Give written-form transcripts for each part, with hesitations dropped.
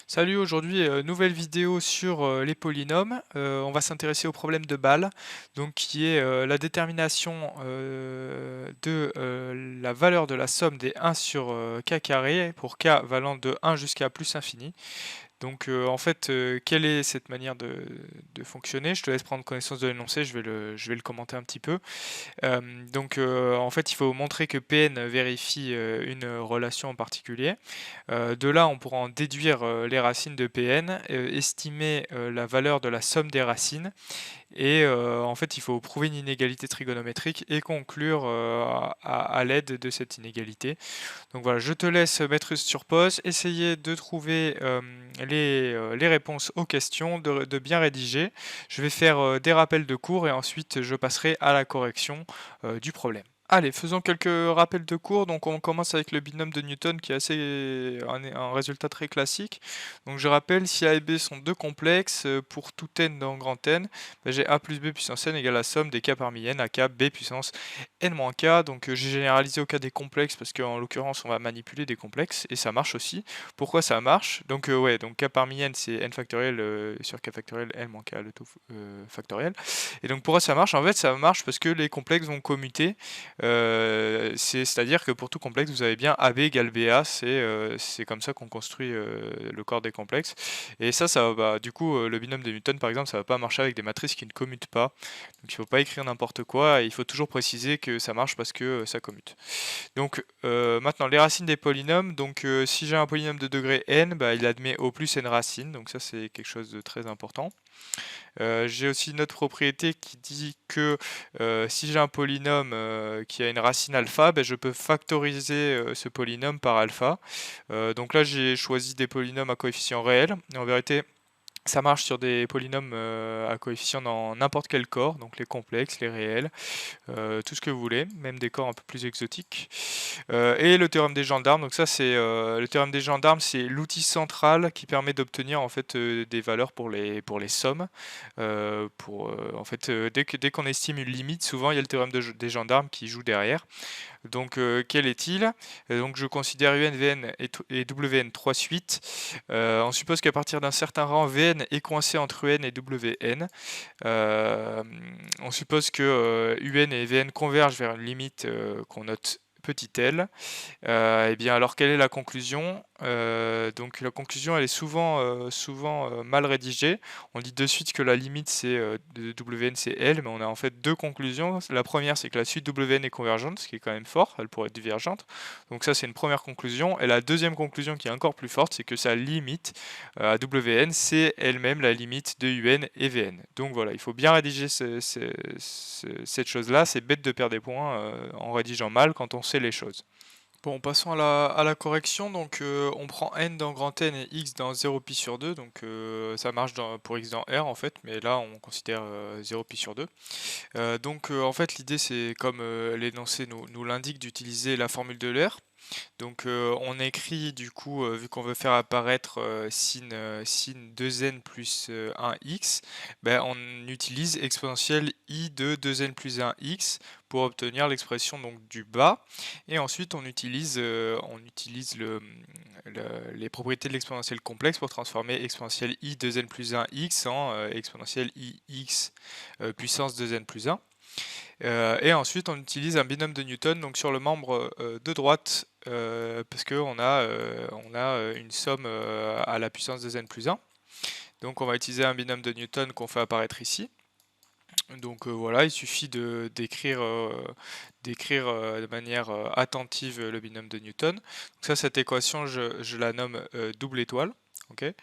Salut, aujourd'hui nouvelle vidéo sur les polynômes. On va s'intéresser au problème de Bâle, donc qui est la détermination de la valeur de la somme des 1 sur k carré pour k valant de 1 jusqu'à plus infini. Donc en fait, quelle est cette manière de fonctionner? Je te laisse prendre connaissance de l'énoncé, je vais le commenter un petit peu. En fait, il faut montrer que Pn vérifie une relation en particulier. De là, on pourra en déduire les racines de Pn, estimer la valeur de la somme des racines, et en fait, il faut prouver une inégalité trigonométrique et conclure à l'aide de cette inégalité. Donc voilà, je te laisse mettre sur pause, essayer de trouver les réponses aux questions, de bien rédiger. Je vais faire des rappels de cours et ensuite je passerai à la correction du problème. Allez, faisons quelques rappels de cours. Donc on commence avec le binôme de Newton qui est un résultat très classique. Donc je rappelle, si A et B sont deux complexes, pour tout n dans grand N, ben, j'ai A plus B puissance n égale la somme des k parmi n à k b puissance n-k. Donc j'ai généralisé au cas des complexes parce qu'en l'occurrence on va manipuler des complexes et ça marche aussi. Pourquoi ça marche? Donc ouais, donc k parmi n c'est n factoriel sur k factoriel n-k le tout factoriel. Et donc pourquoi ça marche? En fait ça marche parce que les complexes vont commuter. C'est-à-dire que pour tout complexe, vous avez bien AB égale BA, c'est comme ça qu'on construit le corps des complexes. Et ça va, du coup, le binôme de Newton, par exemple, ça va pas marcher avec des matrices qui ne commutent pas. Donc il faut pas écrire n'importe quoi, et il faut toujours préciser que ça marche parce que ça commute. Donc maintenant, les racines des polynômes. Donc si j'ai un polynôme de degré n, bah, il admet au plus n racines, donc ça c'est quelque chose de très important. J'ai aussi une autre propriété qui dit que si j'ai un polynôme qui a une racine alpha, ben, je peux factoriser ce polynôme par alpha. Donc là j'ai choisi des polynômes à coefficient réel. En vérité, ça marche sur des polynômes à coefficient dans n'importe quel corps, donc les complexes, les réels, tout ce que vous voulez, même des corps un peu plus exotiques. Et le théorème des gendarmes, donc ça c'est le théorème des gendarmes, c'est l'outil central qui permet d'obtenir en fait des valeurs pour les sommes. En fait, dès qu'on estime une limite, souvent il y a le théorème des gendarmes qui joue derrière. Donc, quel est-il? Donc, je considère UN, Vn et Wn trois suites. On suppose qu'à partir d'un certain rang, Vn est coincé entre Un et Wn. On suppose que Un et Vn convergent vers une limite qu'on note petit l. Eh bien, alors quelle est la conclusion? Donc la conclusion, elle est souvent mal rédigée. On dit de suite que la limite c'est de Wn c'est L, mais on a en fait deux conclusions. La première, c'est que la suite Wn est convergente, ce qui est quand même fort, elle pourrait être divergente. Donc ça, c'est une première conclusion. Et la deuxième conclusion, qui est encore plus forte, c'est que sa limite à Wn, c'est elle-même la limite de Un et Vn. Donc voilà, il faut bien rédiger cette chose-là. C'est bête de perdre des points en rédigeant mal quand on sait les choses. Bon, passons à la correction. Donc, on prend n dans grand N et x dans 0 pi sur 2. Donc, ça marche pour x dans R en fait, mais là, on considère 0 pi sur 2. En fait, l'idée, c'est comme l'énoncé nous l'indique, d'utiliser la formule de l'air. Donc on écrit du coup, vu qu'on veut faire apparaître sin 2n plus 1x, ben, on utilise exponentielle i de 2n plus 1x pour obtenir l'expression donc du bas. Et ensuite on utilise les propriétés de l'exponentielle complexe pour transformer exponentielle i 2n plus 1x en exponentielle ix puissance 2n plus 1. Et ensuite, on utilise un binôme de Newton donc sur le membre de droite parce qu'on a une somme à la puissance de n plus 1. Donc on va utiliser un binôme de Newton qu'on fait apparaître ici. Donc voilà, il suffit d'écrire de manière attentive le binôme de Newton. Donc ça, cette équation, je la nomme double étoile. Okay.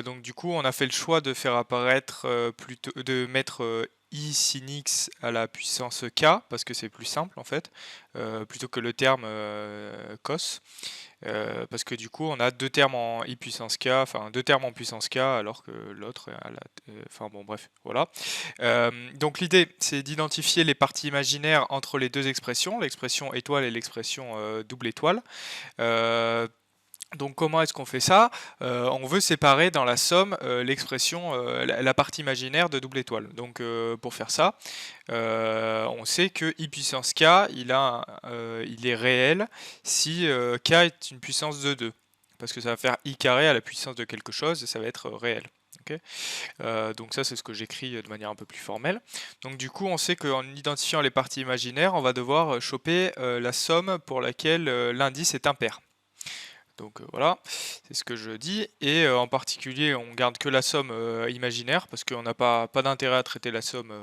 Donc du coup, on a fait le choix de faire apparaître de mettre i sin x à la puissance k parce que c'est plus simple en fait, plutôt que le terme cos. Parce que du coup, on a deux termes en i puissance k, enfin deux termes en puissance k, alors que l'autre est à la. Enfin bon, bref, voilà. Donc l'idée, c'est d'identifier les parties imaginaires entre les deux expressions, l'expression étoile et l'expression double étoile. Donc comment est-ce qu'on fait ça? On veut séparer dans la somme l'expression, la partie imaginaire de double étoile. Donc pour faire ça, on sait que i puissance k, il est réel si k est une puissance de 2. parce que ça va faire i carré à la puissance de quelque chose et ça va être réel. Okay, donc ça c'est ce que j'écris de manière un peu plus formelle. Donc du coup on sait qu'en identifiant les parties imaginaires, on va devoir choper la somme pour laquelle l'indice est impair. Donc voilà, c'est ce que je dis. Et en particulier, on garde que la somme imaginaire parce qu'on n'a pas d'intérêt à traiter la somme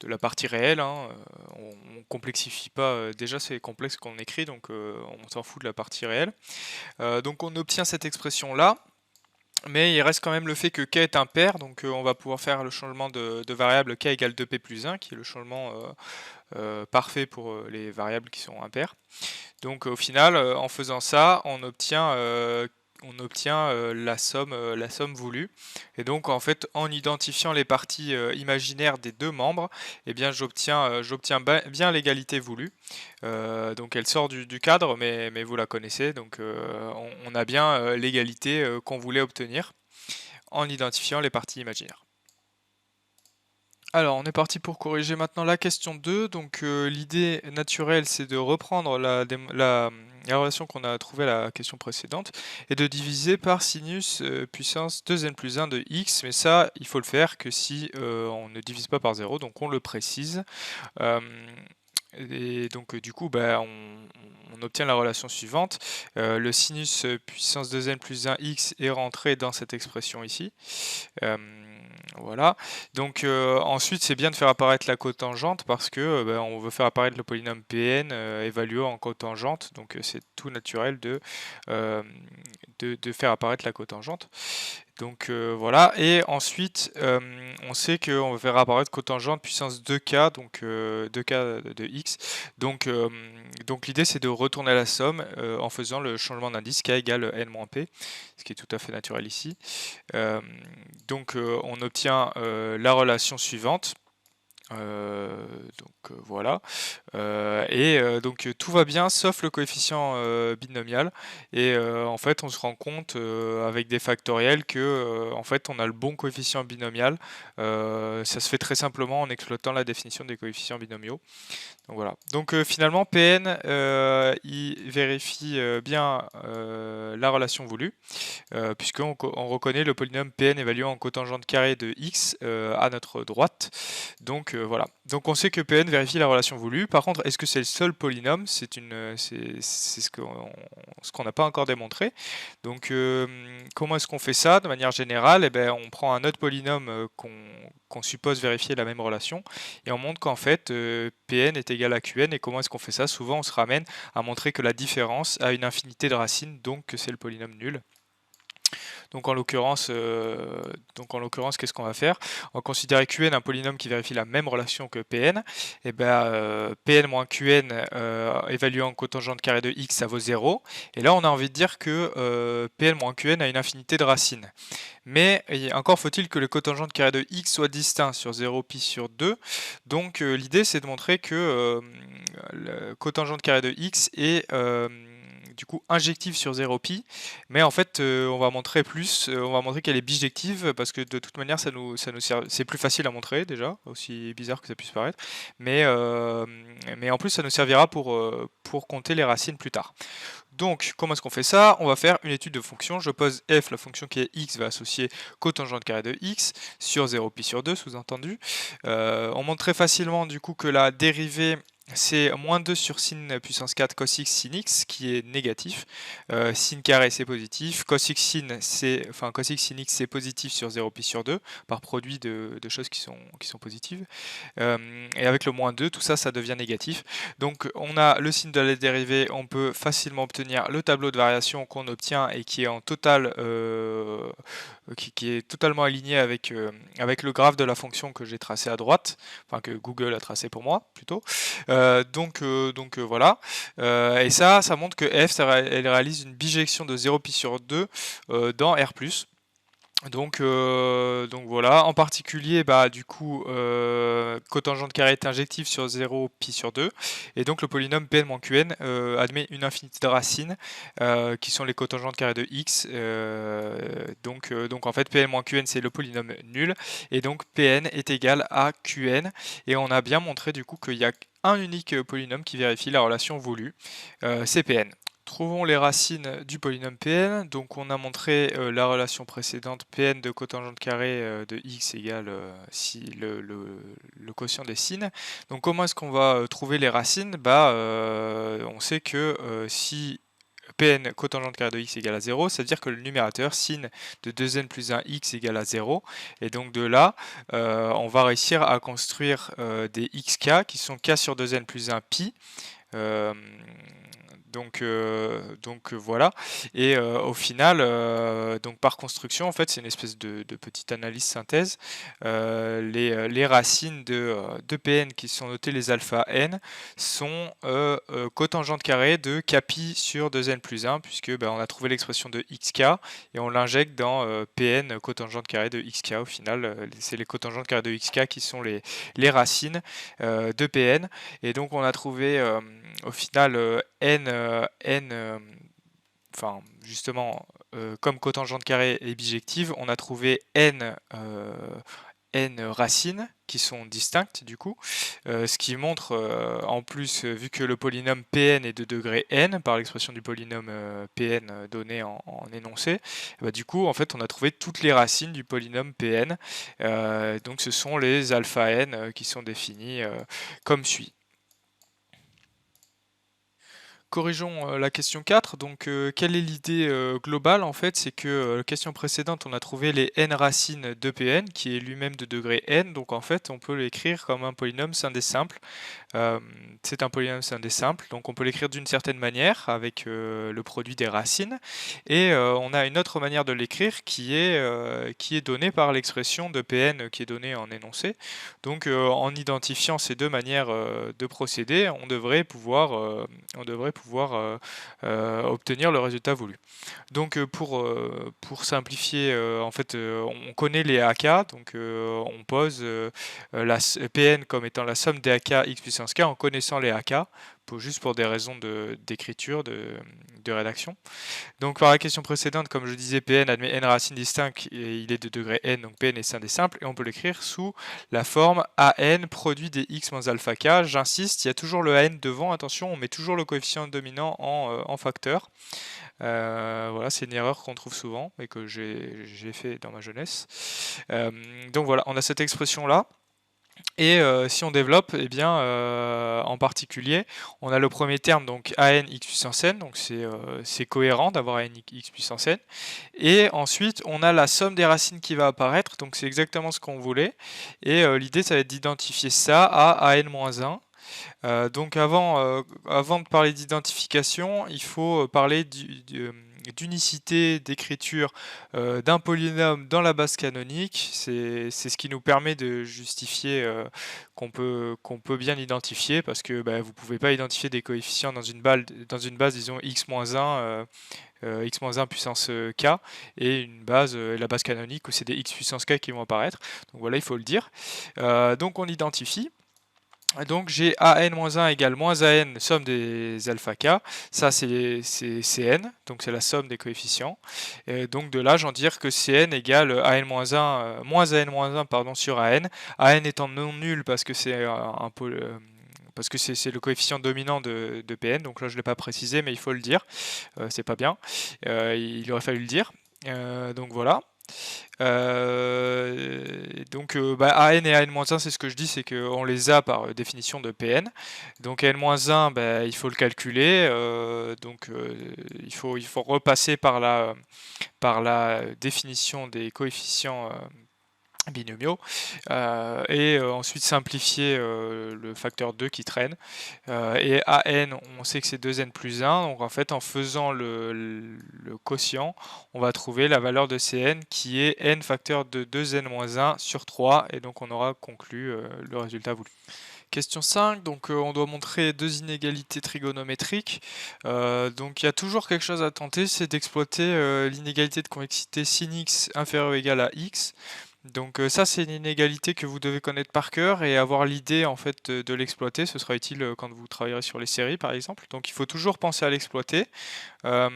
de la partie réelle, hein. On complexifie pas. Déjà, c'est complexe qu'on écrit, donc on s'en fout de la partie réelle. Donc on obtient cette expression-là. Mais il reste quand même le fait que k est impair, donc on va pouvoir faire le changement de variable k égale 2p plus 1, qui est le changement parfait pour les variables qui sont impaires. Donc au final, en faisant ça, on obtient la somme voulue. Et donc en fait, en identifiant les parties imaginaires des deux membres, eh bien j'obtiens bien l'égalité voulue. Donc elle sort du cadre, mais vous la connaissez. Donc on a bien l'égalité qu'on voulait obtenir en identifiant les parties imaginaires. Alors, on est parti pour corriger maintenant la question 2. Donc, l'idée naturelle, c'est de reprendre la relation qu'on a trouvée à la question précédente et de diviser par sinus puissance 2n plus 1 de x. Mais ça, il faut le faire que si on ne divise pas par 0, donc on le précise. Et donc, du coup, bah, on obtient la relation suivante. Le sinus puissance 2n plus 1 x est rentré dans cette expression ici. Voilà. Donc ensuite, c'est bien de faire apparaître la cotangente parce que on veut faire apparaître le polynôme Pn évalué en cotangente. Donc c'est tout naturel de faire apparaître la cotangente. Donc voilà. Et ensuite, on sait qu'on va faire apparaître cotangente puissance 2k, donc 2k de x. Donc l'idée, c'est de retourner la somme en faisant le changement d'indice k égale n-p, ce qui est tout à fait naturel ici. Donc on obtient la relation suivante. Voilà. Donc tout va bien sauf le coefficient binomial. Et en fait, on se rend compte avec des factoriels que en fait, on a le bon coefficient binomial. Ça se fait très simplement en exploitant la définition des coefficients binomiaux. Donc voilà. Donc finalement, Pn il vérifie bien la relation voulue, puisqu'on reconnaît le polynôme Pn évalué en cotangente carrée de x à notre droite. Donc voilà. Donc on sait que Pn vérifie la relation voulue. Par contre, est-ce que c'est le seul polynôme? C'est ce qu'on n'a pas encore démontré. Donc comment est-ce qu'on fait ça de manière générale? Eh ben, on prend un autre polynôme qu'on suppose vérifier la même relation et on montre qu'en fait Pn est égal à Qn. Et comment est-ce qu'on fait ça? Souvent on se ramène à montrer que la différence a une infinité de racines, donc que c'est le polynôme nul. Donc en l'occurrence, qu'est-ce qu'on va faire? On va considérer Qn un polynôme qui vérifie la même relation que Pn. Et ben Pn moins Qn évalué en cotangente carrée de x, ça vaut 0. Et là, on a envie de dire que Pn moins Qn a une infinité de racines. Mais encore faut-il que le cotangente carré de x soit distinct sur 0 pi sur 2. Donc l'idée, c'est de montrer que le cotangente carré de x est du coup injective sur 0 pi, mais en fait on va montrer qu'elle est bijective parce que de toute manière ça nous sert, c'est plus facile à montrer déjà, aussi bizarre que ça puisse paraître, mais en plus ça nous servira pour compter les racines plus tard. Donc, comment est-ce qu'on fait ça? On va faire une étude de fonction. Je pose f, la fonction qui est x va associer cotangente carré de x sur 0 pi sur 2, sous-entendu. On montre très facilement du coup que la dérivée c'est moins 2 sur sin puissance 4 cos x sin x qui est négatif. Sin carré c'est positif. Cos x sin x c'est positif sur 0 pi sur 2 par produit de choses qui sont positives. Et avec le moins 2, tout ça, ça devient négatif. Donc on a le signe de la dérivée, on peut facilement obtenir le tableau de variation qu'on obtient et qui est en total, qui est totalement aligné avec le graphe de la fonction que j'ai tracé à droite, enfin que Google a tracé pour moi plutôt. Donc voilà. Et ça montre que f, elle réalise une bijection de 0 pi sur 2 dans R+. Donc voilà, en particulier, du coup, cotangente carrée est injective sur 0 pi sur 2, et donc le polynôme Pn-Qn admet une infinité de racines qui sont les cotangentes carrées de x. Donc en fait, Pn-Qn c'est le polynôme nul, et donc Pn est égal à Qn, et on a bien montré du coup qu'il y a un unique polynôme qui vérifie la relation voulue, c'est Pn. Trouvons les racines du polynôme Pn. Donc on a montré la relation précédente, Pn de cotangente carrée de x égale si le quotient des sines. Donc comment est-ce qu'on va trouver les racines? On sait que si Pn cotangente carrée de x égale à 0, ça veut dire que le numérateur sin de 2n plus 1 x égale à 0. Et donc de là, on va réussir à construire des xk qui sont k sur 2n plus 1 pi. Voilà. Et au final, donc par construction, en fait, c'est une espèce de petite analyse synthèse. Les racines de Pn qui sont notées les alpha n sont cotangente carrée de kpi sur 2n plus 1, puisque on a trouvé l'expression de xk et on l'injecte dans Pn cotangente carrée de xk. Au final, c'est les cotangentes carrées de xk qui sont les racines de Pn. Et donc on a trouvé au final comme cotangente carrée est bijective, on a trouvé n racines qui sont distinctes du coup, ce qui montre en plus, vu que le polynôme Pn est de degré n par l'expression du polynôme Pn donné en énoncé, du coup en fait on a trouvé toutes les racines du polynôme Pn, donc ce sont les alpha n qui sont définis comme suit. Corrigeons la question 4. Donc, quelle est l'idée globale en fait? C'est que la question précédente, on a trouvé les n racines de Pn, qui est lui-même de degré n. Donc, en fait, on peut l'écrire comme un polynôme scindé simple. C'est un polynôme scindé simple, donc on peut l'écrire d'une certaine manière avec le produit des racines. Et on a une autre manière de l'écrire qui est donnée par l'expression de Pn qui est donnée en énoncé. Donc, en identifiant ces deux manières de procéder, on devrait pouvoir obtenir le résultat voulu. Donc pour simplifier, en fait on connaît les AK, donc on pose la Pn comme étant la somme des AK x puissance k en connaissant les AK, juste pour des raisons d'écriture, de rédaction. Donc par la question précédente, comme je disais, Pn admet n racines distinctes et il est de degré n, donc Pn est scindé simple, et on peut l'écrire sous la forme An produit des x moins alpha k. J'insiste, il y a toujours le An devant, attention, on met toujours le coefficient dominant en facteur. Voilà, c'est une erreur qu'on trouve souvent et que j'ai fait dans ma jeunesse. Donc voilà, on a cette expression là. Et si on développe, eh bien, en particulier, on a le premier terme, donc an x puissance n, donc c'est cohérent d'avoir an x puissance n. Et ensuite, on a la somme des racines qui va apparaître, donc c'est exactement ce qu'on voulait. Et l'idée, ça va être d'identifier ça à an-1. Donc avant de parler d'identification, il faut parler d'unicité d'écriture d'un polynôme dans la base canonique. C'est ce qui nous permet de justifier qu'on peut bien l'identifier, parce que vous ne pouvez pas identifier des coefficients dans une base disons x-1 x-1 puissance k, et la base canonique où c'est des x puissance k qui vont apparaître. Donc voilà, il faut le dire. Donc on identifie. Donc j'ai an-1 égale moins an somme des alpha k, ça c'est Cn, donc c'est la somme des coefficients. Et donc de là j'en dire que Cn égale an-1 moins an-1 pardon, sur an, an étant non nul parce que c'est parce que c'est le coefficient dominant de Pn, donc là je ne l'ai pas précisé mais il faut le dire, c'est pas bien, il aurait fallu le dire. Donc voilà. AN et AN-1, c'est ce que je dis, c'est qu'on les a par définition de Pn. Donc AN-1, il faut le calculer, il faut repasser par la définition des coefficients binomiaux, et ensuite simplifier le facteur 2 qui traîne, et an, on sait que c'est 2n plus 1, donc en fait en faisant le quotient, on va trouver la valeur de Cn qui est n facteur de 2n-1 sur 3, et donc on aura conclu le résultat voulu. Question 5, donc on doit montrer deux inégalités trigonométriques. Donc il y a toujours quelque chose à tenter, c'est d'exploiter l'inégalité de convexité sin x inférieur ou égal à x. Donc ça, c'est une inégalité que vous devez connaître par cœur et avoir l'idée en fait de l'exploiter. Ce sera utile quand vous travaillerez sur les séries par exemple. Donc il faut toujours penser à l'exploiter. Euh,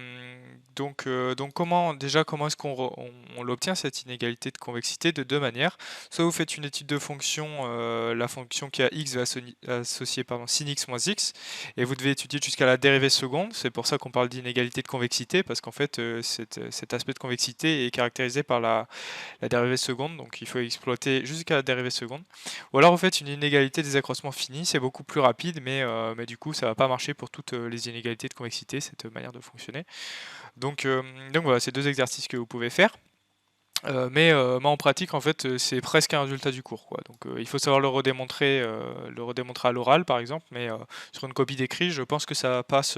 donc comment est-ce on l'obtient cette inégalité de convexité? De deux manières. Soit vous faites une étude de fonction, la fonction qui a x va associer sin x moins x, et vous devez étudier jusqu'à la dérivée seconde. C'est pour ça qu'on parle d'inégalité de convexité, parce qu'en fait cet aspect de convexité est caractérisé par la dérivée seconde, donc il faut exploiter jusqu'à la dérivée seconde. Ou alors vous faites une inégalité des accroissements finis, c'est beaucoup plus rapide, mais du coup ça va pas marcher pour toutes les inégalités de convexité, cette manière de fonctionner. Donc voilà, c'est deux exercices que vous pouvez faire. Mais en pratique, en fait, c'est presque un résultat du cours, quoi. Donc, il faut savoir le redémontrer à l'oral, par exemple, mais sur une copie d'écrit, je pense que ça passe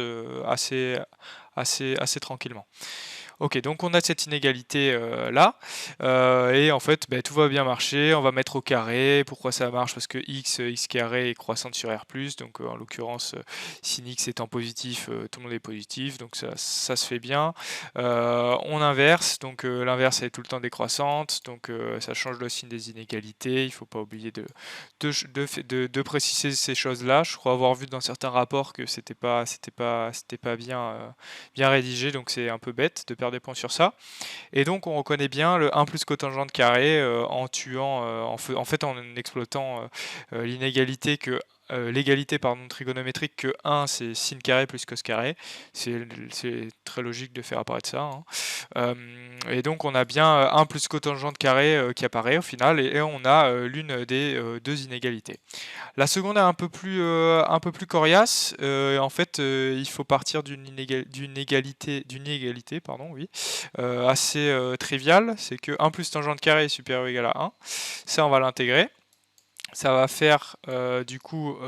assez tranquillement. Ok, donc on a cette inégalité là, et en fait tout va bien marcher, on va mettre au carré. Pourquoi ça marche? Parce que x carré est croissante sur r+, donc en l'occurrence sin x étant positif, tout le monde est positif, donc ça se fait bien. On inverse, donc l'inverse est tout le temps décroissante, donc ça change le signe des inégalités. Il ne faut pas oublier de préciser ces choses-là. Je crois avoir vu dans certains rapports que c'était pas bien rédigé, donc c'est un peu bête de perdre des points sur ça. Et donc on reconnaît bien le 1 plus cotangente carré en exploitant l'inégalité que l'égalité trigonométrique que 1 c'est sin carré plus cos carré. C'est très logique de faire apparaître ça, hein. Et donc on a bien 1 plus cotangente carré qui apparaît au final, et on a l'une des deux inégalités. La seconde est un peu plus coriace. En fait, il faut partir d'une inégalité, pardon, oui, assez triviale. C'est que 1 plus tangente carré est supérieur ou égal à 1. Ça, on va l'intégrer. Ça va faire du coup,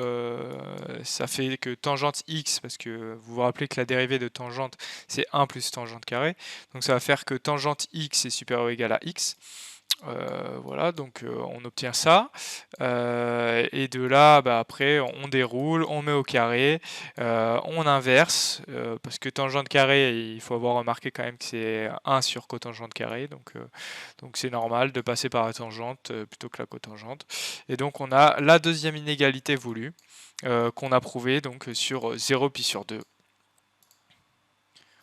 ça fait que tangente x, parce que vous vous rappelez que la dérivée de tangente c'est 1 plus tangente carré, donc ça va faire que tangente x est supérieur ou égal à x. Voilà, donc on obtient ça. Et de là, après, on déroule, on met au carré, on inverse, parce que tangente carré, il faut avoir remarqué quand même que c'est 1 sur cotangente carré, donc c'est normal de passer par la tangente plutôt que la cotangente. Et donc on a la deuxième inégalité voulue, qu'on a prouvée donc sur 0 puis sur 2.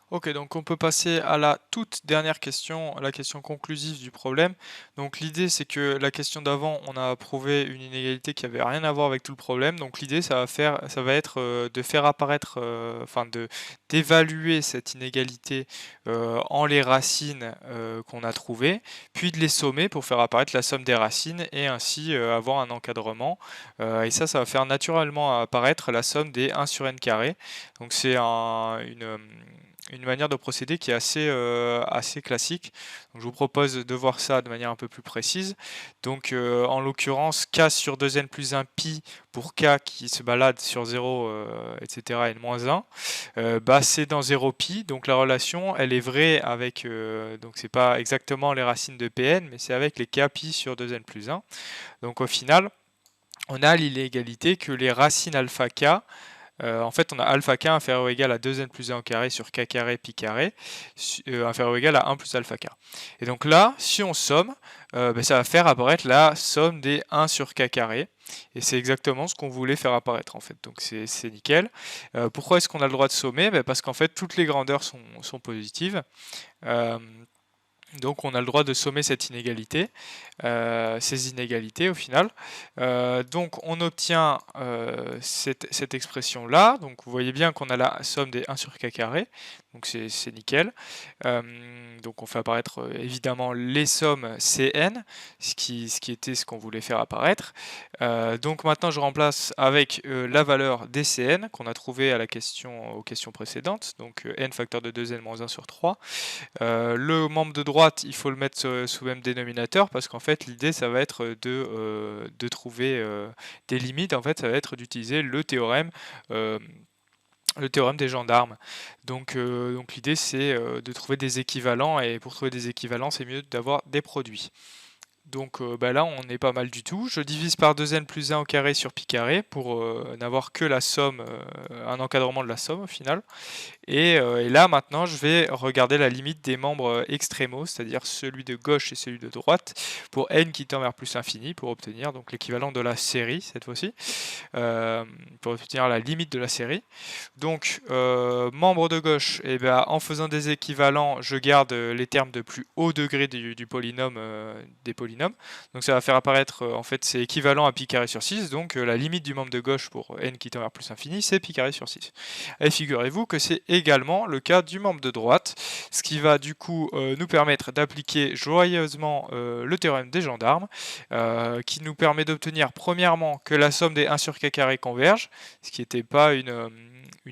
Ok, donc on peut passer à la toute dernière question, la question conclusive du problème. Donc l'idée c'est que la question d'avant, on a prouvé une inégalité qui avait rien à voir avec tout le problème. Donc l'idée ça va être de faire apparaître, d'évaluer cette inégalité en les racines qu'on a trouvées, puis de les sommer pour faire apparaître la somme des racines et ainsi avoir un encadrement. Et ça va faire naturellement apparaître la somme des 1 sur n carré. Donc c'est une manière de procéder qui est assez classique. Donc, je vous propose de voir ça de manière un peu plus précise. Donc en l'occurrence, k sur 2n plus 1 pi pour k qui se balade sur 0, etc. n moins 1, c'est dans 0 pi. Donc la relation, elle est vraie avec, donc c'est pas exactement les racines de pn, mais c'est avec les k pi sur 2n plus 1. Donc au final, on a l'inégalité que les racines alpha k, en fait, on a alpha k inférieur ou égal à 2n plus 1 au carré sur k carré pi carré, inférieur ou égal à 1 plus alpha k. Et donc là, si on somme, ça va faire apparaître la somme des 1 sur k carré. Et c'est exactement ce qu'on voulait faire apparaître en fait. Donc c'est nickel. Pourquoi est-ce qu'on a le droit de sommer? Parce qu'en fait, toutes les grandeurs sont positives. Donc on a le droit de sommer cette inégalité, ces inégalités au final. Donc on obtient cette expression-là. Donc vous voyez bien qu'on a la somme des 1 sur k carré. Donc c'est nickel. Donc on fait apparaître évidemment les sommes Cn, ce qui était ce qu'on voulait faire apparaître. Donc maintenant je remplace avec la valeur des Cn qu'on a trouvé aux questions précédentes. Donc n facteur de 2n moins 1 sur 3. Le membre de droite, il faut le mettre sous même dénominateur parce qu'en fait l'idée ça va être de trouver des limites. En fait ça va être d'utiliser le théorème des gendarmes. Donc l'idée c'est de trouver des équivalents, et pour trouver des équivalents c'est mieux d'avoir des produits. Donc là on est pas mal du tout. Je divise par 2n plus 1 au carré sur pi carré pour n'avoir que la somme, un encadrement de la somme au final. Et là maintenant je vais regarder la limite des membres extrémaux, c'est-à-dire celui de gauche et celui de droite, pour n qui tend vers plus infini, pour obtenir donc l'équivalent de la série cette fois-ci, pour obtenir la limite de la série. Donc membre de gauche, et ben, en faisant des équivalents, je garde les termes de plus haut degré du polynôme, des polynômes. Donc ça va faire apparaître, en fait, c'est équivalent à pi carré sur 6, donc la limite du membre de gauche pour n qui tend vers plus infini, c'est pi carré sur 6. Et figurez-vous que c'est également le cas du membre de droite, ce qui va du coup nous permettre d'appliquer joyeusement le théorème des gendarmes, qui nous permet d'obtenir premièrement que la somme des 1 sur k carré converge, ce qui n'était pas une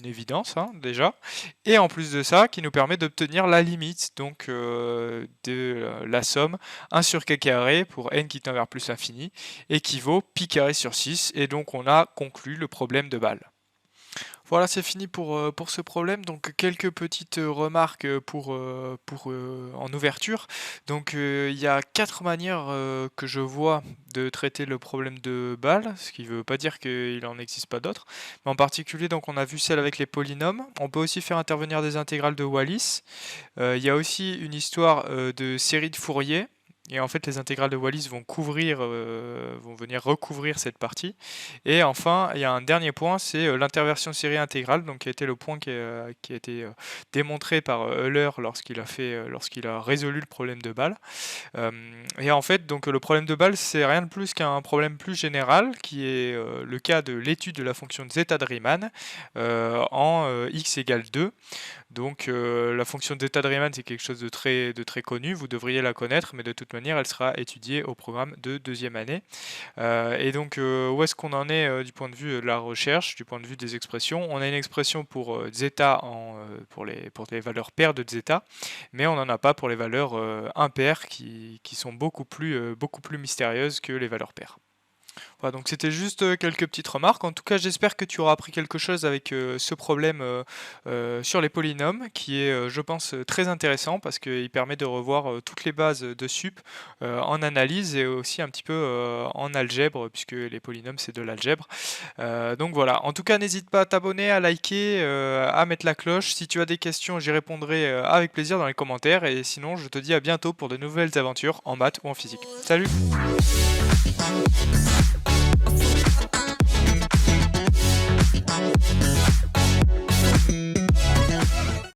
évidence hein, déjà, et en plus de ça, qui nous permet d'obtenir la limite donc de la somme 1 sur k carré pour n qui tend vers plus infini, équivaut pi carré sur 6, et donc on a conclu le problème de Bâle. Voilà, c'est fini pour ce problème. Donc quelques petites remarques en ouverture. Donc il y a 4 manières que je vois de traiter le problème de Bâle, ce qui ne veut pas dire qu'il n'en existe pas d'autres. Mais en particulier, donc on a vu celle avec les polynômes. On peut aussi faire intervenir des intégrales de Wallis. Il y a aussi une histoire de série de Fourier. Et en fait, les intégrales de Wallis vont venir recouvrir cette partie. Et enfin, il y a un dernier point, c'est l'interversion série intégrale, donc qui a été le point qui a été démontré par Euler lorsqu'il a résolu le problème de Bâle. Et en fait, donc le problème de Bâle, c'est rien de plus qu'un problème plus général, qui est le cas de l'étude de la fonction de zeta de Riemann en x égale 2. Donc la fonction de zeta de Riemann, c'est quelque chose de très connu, vous devriez la connaître, mais de toute manière, elle sera étudiée au programme de 2e année. Et donc, où est-ce qu'on en est du point de vue de la recherche, du point de vue des expressions? On a une expression pour zeta pour les valeurs paires de zeta, mais on n'en a pas pour les valeurs impaires qui sont beaucoup plus mystérieuses que les valeurs paires. Voilà, donc c'était juste quelques petites remarques. En tout cas, j'espère que tu auras appris quelque chose avec ce problème sur les polynômes, qui est, je pense, très intéressant parce qu'il permet de revoir toutes les bases de sup en analyse et aussi un petit peu en algèbre, puisque les polynômes, c'est de l'algèbre. Donc voilà, en tout cas, n'hésite pas à t'abonner, à liker, à mettre la cloche. Si tu as des questions, j'y répondrai avec plaisir dans les commentaires. Et sinon, je te dis à bientôt pour de nouvelles aventures en maths ou en physique. Salut!